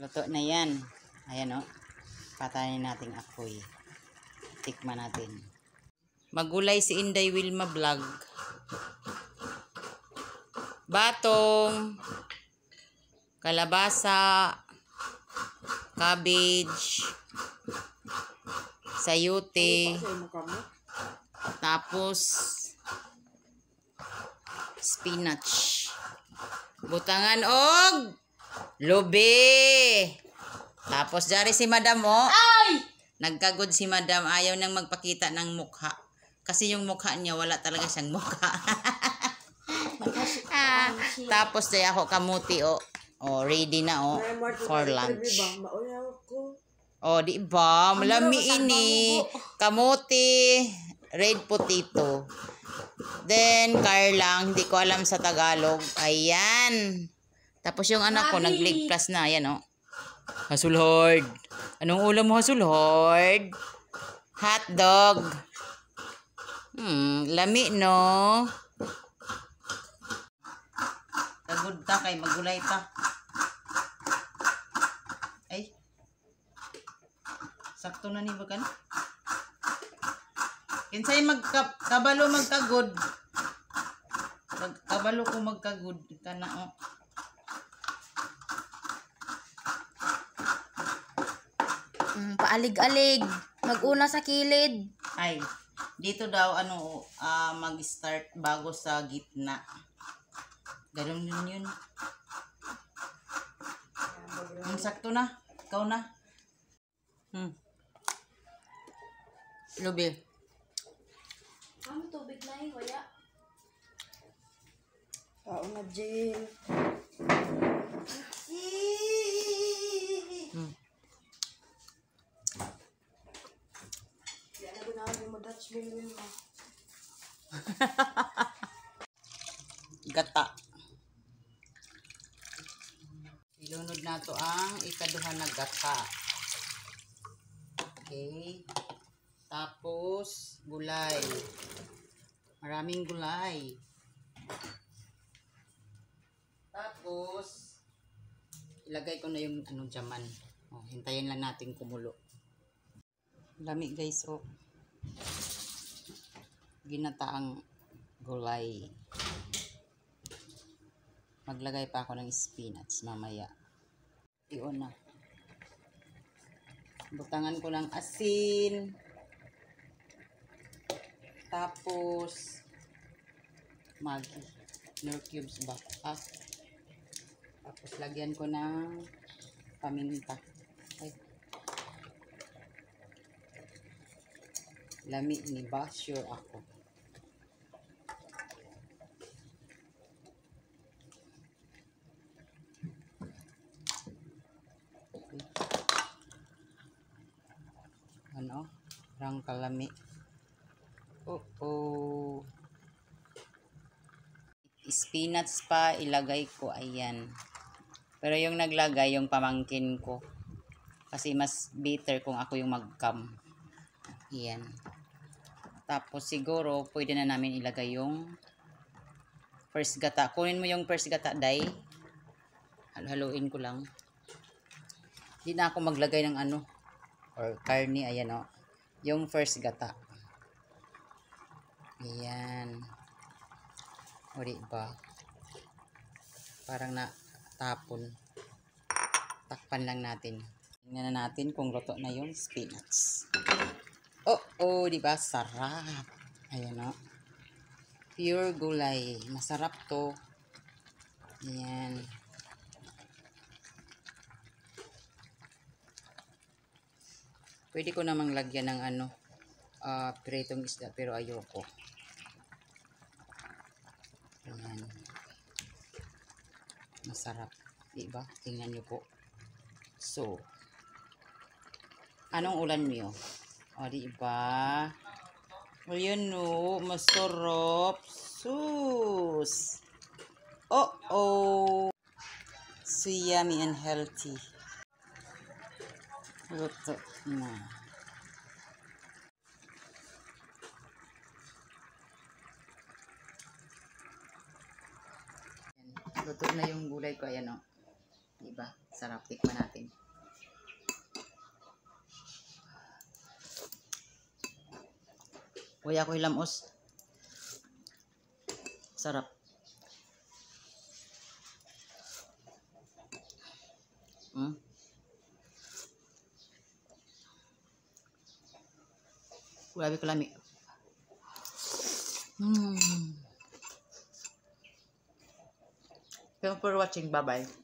Luto na yan. Ayan o. Patayin natin apoy. Tikman natin. Magulay si Inday Wilma Vlog. Batong. Kalabasa. Cabbage. Sayote. Tapos spinach. Butangan og lubi. Tapos jari si Madam oh. Ay! Nagkagod si Madam, ayaw nang magpakita ng mukha. Kasi yung mukha niya wala talaga siyang mukha. Tapos day ako kamuti oh. Oh, ready na oh for lunch. Oh, di ba? Malami ini. Kamuti, red potato. Then, karlang, hindi ko alam sa Tagalog. Ayan. Tapos yung anak ko, nag-leg plus na. Ayan, oh. Hasulhord. Anong ulam mo, Hasulhord? Hot dog. Lami, no? Kagod ta kay magulay pa. Ay. Sakto na ni bagan. Kinsay kabalo magkagod. Kabalo ko magkagod kana oh. Paalig-alig, mag-una sa kilid. Ay, dito daw ano mag-start bago sa gitna. Ganun din yun. Sakto na. Ikaw na. Lubi. Ano tubig na eh, waya. Tao na jail. Yan na gunawin mo Dutch Mill mo. Gata. Ilunod na to ang ikaduha na gata. Okay. Tapos, gulay. Maraming gulay. Tapos, ilagay ko na yung anong jaman. Oh, hintayin lang natin kumulo. Lami guys, oh. Ginataang gulay. Maglagay pa ako ng spinach mamaya. Iyon na. Butangan ko ng asin. Tapos Maggi. Nor cubes ba? Tapos lagyan ko ng paminta. Ay. Lami ni ba? Sure ako. Ano? Rang kalami. Oh. Spinach pa ilagay ko. Ayan. Pero yung naglagay yung pamangkin ko. Kasi mas bitter kung ako yung mag-cam. Ayan. Tapos siguro pwede na namin ilagay yung first gata. Kunin mo yung first gata, Day. Haluin ko lang. Hindi na ako maglagay ng ano or karni. Ayan o. Yung first gata. Ayan. O diba? Parang natapon. Takpan lang natin. Tingnan na natin kung luto na yung spinach. Oh, diba? Sarap. Ayan o. Pure gulay. Masarap to. Ayan. Pwede ko namang lagyan ng ano, piritong isda pero ayoko. Ayan. Masarap. Diba? Tingnan nyo po. So, anong ulan niyo? O, diba? O, yun no. Masarap. Sus. Oh. So yummy and healthy. Luto na. Luto na yung gulay ko. Ayan o. Diba? Sarap. Tikman natin. Uy, ako hilamos. Sarap. Grabe kalami. Thanks for watching. Bye-bye.